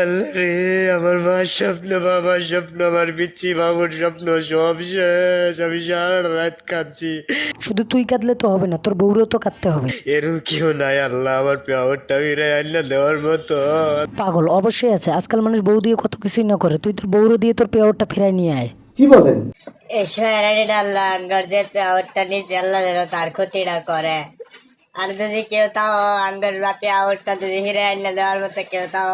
আল্লাহ রে, আমার মার স্বপ্ন, বাবার স্বপ্ন, আমার পিচ্ছি বাবুর স্বপ্ন সব শেষ। আমি সারা রাত কাঁদছি। শুধু তুই কাঁদলে তো হবে না, তোর বউরও তো কাঁদতে হবে। এরও কেউ নাই আল্লাহ আমার পেয়ারটা ফিরে আনলে দেওয়ার মতো। পাগল অবশ্যই আছে, আজকাল মানুষ বউ দিয়ে কত কিছুই না করে, তুই তোর বউরও দিয়ে তোর পেয়ারটা ফিরাই নিয়ে আয়। ঈশ্বরের আল্লাহ আঙ্গার যে পেয়ারটা নিচে আল্লাহ যেন তার ক্ষতিটা করে। আর যদি কেউ তাও আঙ্গার পেয়ারটা যদি হিরে আইনে দেওয়ার মতো কেউ তাও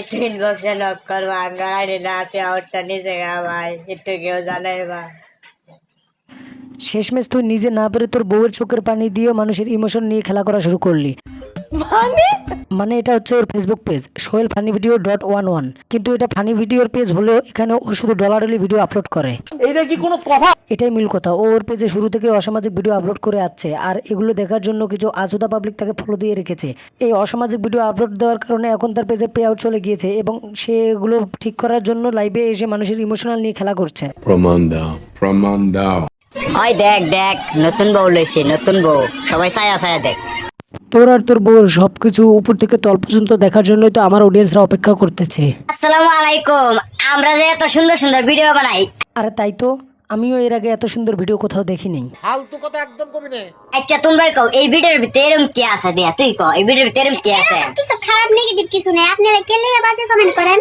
একটু ইনবক্সে নক করবো, আঙ্গার আইনি না পেয়ারটা নিচে গা ভাই, একটু কেউ জানাই বা। শেষমেশ তুই নিজে না পেরে তোর বউয়ের চোখের পানি দিয়ে মানুষের ইমোশন নিয়ে খেলা করা শুরু করলি। মানে এটা হচ্ছে ওর Facebook page Sohel funny video .11, কিন্তু এটা ফানি ভিডিওর পেজ হলেও এখানে ও শুধু ডলারলি ভিডিও আপলোড করে। এইটা কি কোনো কথা? এটাই মূল কথা, ও ওর পেজে শুরু থেকে অসামাজিক ভিডিও আপলোড করে আসছে, আর এগুলো দেখার জন্য কিছু আজুদা পাবলিক তাকে ফলো দিয়ে রেখেছে। এই অসামাজিক ভিডিও আপলোড দেওয়ার কারণে এখন তার পেজে পে আউট চলে গিয়েছে এবং সে এগুলো ঠিক করার জন্য লাইভে এসে মানুষের ইমোশনাল নিয়ে খেলা করছে। প্রমাণ দাও, প্রমাণ দাও। ওই দেখ দেখ, নতুন বউ লইছে, নতুন বউ, সবাই ছায়া ছায়া দেখ। তোর আর তোর বউর সবকিছু উপর থেকে তল পর্যন্ত দেখার জন্যই তো আমার অডিয়েন্সরা অপেক্ষা করতেছে। আসসালামু আলাইকুম, আমরা যে এত সুন্দর সুন্দর ভিডিও বানাই। আরে তাই তো, আমিও এর আগে এত সুন্দর ভিডিও কোথাও দেখিনি। ফালতু কথা একদম কবি না। আচ্ছা তোমরাই কও এই ভিডিওর ভিতরে এরকম কি আছে, দিয়া তুই কও এই ভিডিওর ভিতরে এরকম কি আছে? কিছু খারাপ নেগেটিভ কিছু নেই, আপনারা কে লিগে বাজে কমেন্ট করেন?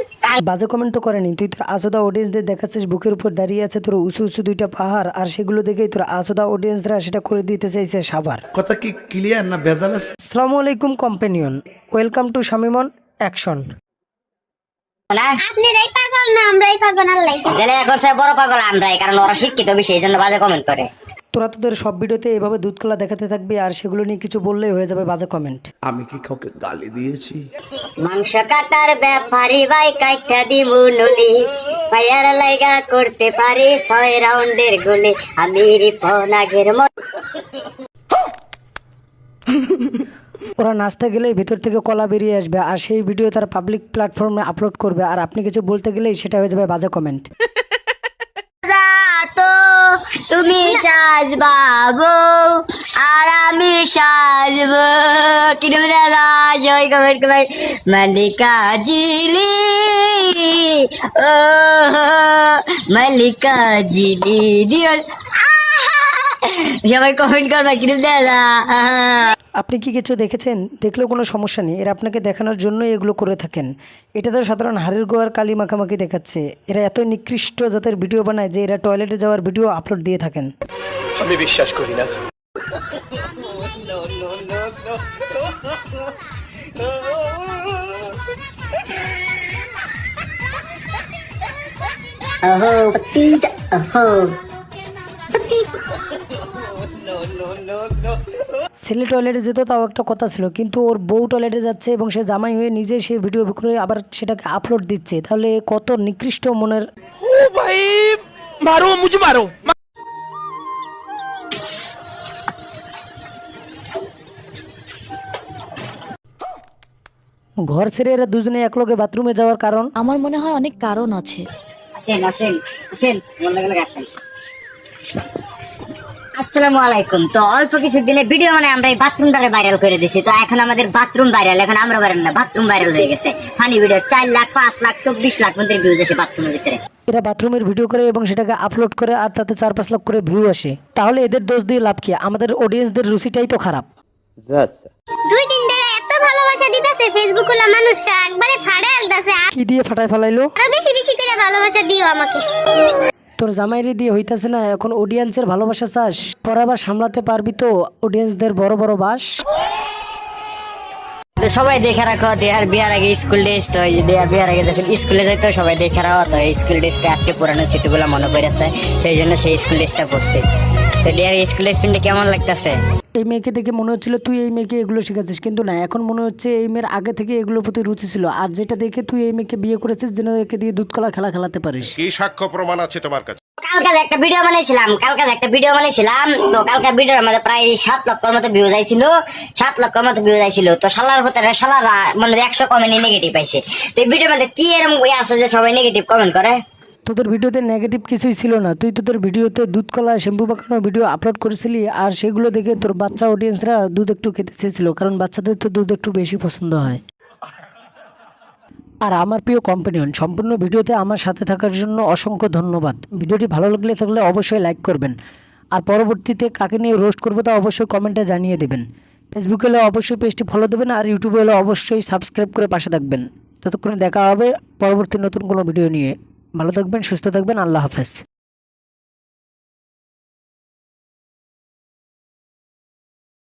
বাজে কমেন্ট তো করেনি, তুই তোর আসোদা অডিয়েন্সদের দেখাচ্ছিস বুকের উপর দাঁড়িয়ে আছে তোর উঁচু উঁচু দুইটা পাহাড়, আর সেগুলো দেখেই তোর আসোদা অডিয়েন্সরা সেটা করে দিতে চাইছে সাভার। কথা কি ক্লিয়ার না ভেজাল আছে? আসসালামু আলাইকুম কম্পেনিয়ন, ওয়েলকাম টু শামিমন অ্যাকশন। না আপনারাই পাগল না আমরাই পাগল, আল্লাহ গেলে করছে বড় পাগল আমরাই, কারণ ওরা শিক্ষিত বেশি, এই জন্য বাজে কমেন্ট করে। তোরা তোদের সব ভিডিওতে এভাবে দুধ কলা দেখাতে থাকবি আর সেগুলো নিয়ে কিছু বললেই হয়ে যাবে বাজে কমেন্ট। আমি কি কাউকে গালি দিয়েছি? মাংস কাটার ব্যাপারি ভাই কাইটা দিমু নলি, ফায়ার লাইগা করতে পারি 6 রাউন্ডের গুলি, আমি রিপনাগের মত। ওরা নাচতে গেলেই ভিতর থেকে কলা বেরিয়ে আসবে আর সেই ভিডিও তারা পাবলিক প্ল্যাটফর্মে আপলোড করবে, আর আপনি কিছু বলতে গেলেই সেটা হয়ে যাবে বাজে কমেন্ট। তো তুমি সাজবাবো আর আমি সাজবো, কিন্তু দাদা জয় কমেন্ট কমেন্ট মালিকা জিলি, ও মালিকা জিলি দিও, সবাই কমেন্ট করবে কিন্তু দাদা। আপনি কি কিছু দেখেছেন? দেখলেও কোনো সমস্যা নেই, এরা আপনাকে দেখানোর জন্যই এগুলো করে থাকেন। এটা তো সাধারণ হাড়ের গোয়ার কালি মাখামাখি দেখাচ্ছে। এরা এত নিকৃষ্ট জাতের ভিডিও বানায় যে এরা টয়লেটে যাওয়ার ভিডিও আপলোড দিয়ে থাকেন। আমি বিশ্বাস করি না। ওহো পতিতা, ওহো ছেলে টয়লেটে যেত তাও একটা কথা ছিল, কিন্তু ওর বউ টয়লেটে যাচ্ছে এবং সে জামাই হয়ে নিজে সেই ভিডিও করে আবার সেটাকে আপলোড দিচ্ছে, তাহলে কত নিকৃষ্ট মনের। ও ভাই মারো, মুঝে মারো। ঘর ছেড়ে এরা দুজনে একলগে বাথরুমে যাওয়ার কারণ আমার মনে হয় অনেক কারণ আছে। আসেন আসেন আসেন, মনে লাগলে আসেন। আসসালামু আলাইকুম। তো অল্প কিছু দিনে ভিডিও মানে আমরা এই বাথরুমটাকে ভাইরাল করে দিছি, তো এখন আমাদের বাথরুম ভাইরাল, এখন আমরা ভাইরাল না, বাথরুম ভাইরাল হয়ে গেছে। ফানি ভিডিও 4 লাখ 5 লাখ 24 লাখ মধ্যে ভিউজ আছে বাথরুমের ভিতরে। এরা বাথরুমের ভিডিও করে এবং সেটাকে আপলোড করে আর তাতে 4-5 লাখ করে ভিউ আসে, তাহলে এদের দোষ দিয়ে লাভ কি? আমাদের অডিয়েন্সদের রুচিটাই তো খারাপ। 2 দিন ধরে এত ভালোবাসা দিতেছে ফেসবুক ওলা মানুষরা, একবারে ফাড়ে আলতাছে। কি দিয়ে ফাটায় ফেলাইলো? আরো বেশি বেশি করে ভালোবাসা দিও আমাকে। তোর জামাইরে দিয়ে হইতাছে না, এখন অডিয়েন্সের ভালোবাসা চাস? পরে আবার সামলাতে পারবি তো অডিয়েন্সদের বড় বড় বাস? তো সবাই দেখে রাখো দেহার বিয়ার আগে স্কুল ডেজ, তো দেহার বিয়ার আগে যখন স্কুলে যাইতো সবাই দেখে রাখো, তো স্কুল ডেজটা আজকে পুরানো স্মৃতিগুলো মনে পড়েছে, সেই জন্য সেই স্কুল ডেজটা পড়ছে। তো দেহার স্কুল ডেজ পিনটা কেমন লাগতেছে? এই মেয়েকে দেখে মনে হচ্ছিল তুই এই মেয়েকে এগুলো শিখাচ্ছিস, কিন্তু না, এখন মনে হচ্ছে এই মেয়ের আগে থেকে এগুলোর প্রতি রুচি ছিল, আর যেটা দেখে তুই এই মেয়েকে বিয়ে করেছিস যেন একে দিয়ে দুধ কলা খেলা খেলাতে পারিস। কি সাক্ষ্য প্রমাণ আছে তোমার কাছে? কালকে একটা ভিডিও বানাইছিলাম, তো কালকে ভিডিওর মধ্যে প্রায় 7 লক্ষের মতো ভিউজ আইছিল, 7 লক্ষের মতো ভিউজ আইছিল। তো শালার ভিতরে শালারা মানে 100 কমেন্ট নেগেটিভ পাইছে। তো এই ভিডিওর মধ্যে কি এরকম আছে যে সবাই নেগেটিভ কমেন্ট করে? তোদের ভিডিওতে নেগেটিভ কিছুই ছিল না, তুই তোদের ভিডিওতে দুধ কলা শ্যাম্পু পাকানোর ভিডিও আপলোড করেছিলি, আর সেগুলো দেখে তোর বাচ্চা অডিয়েন্সরা দুধ একটু খেতে চেয়েছিল, কারণ বাচ্চাদের তো দুধ একটু বেশি পছন্দ হয়। আর আমার প্রিয় কম্পানিয়ন, সম্পূর্ণ ভিডিওতে আমার সাথে থাকার জন্য অসংখ্য ধন্যবাদ। ভিডিওটি ভালো থাকলে অবশ্যই লাইক করবেন, আর পরবর্তীতে কাকে নিয়ে রোস্ট করবো তা অবশ্যই কমেন্টে জানিয়ে দেবেন। ফেসবুকে হলে অবশ্যই পেজটি ফলো দেবেন, আর ইউটিউবে হলে অবশ্যই সাবস্ক্রাইব করে পাশে থাকবেন। ততক্ষণে দেখা হবে পরবর্তী নতুন কোনো ভিডিও নিয়ে। ভালো থাকবেন, সুস্থ থাকবেন, আল্লাহ হাফেজ।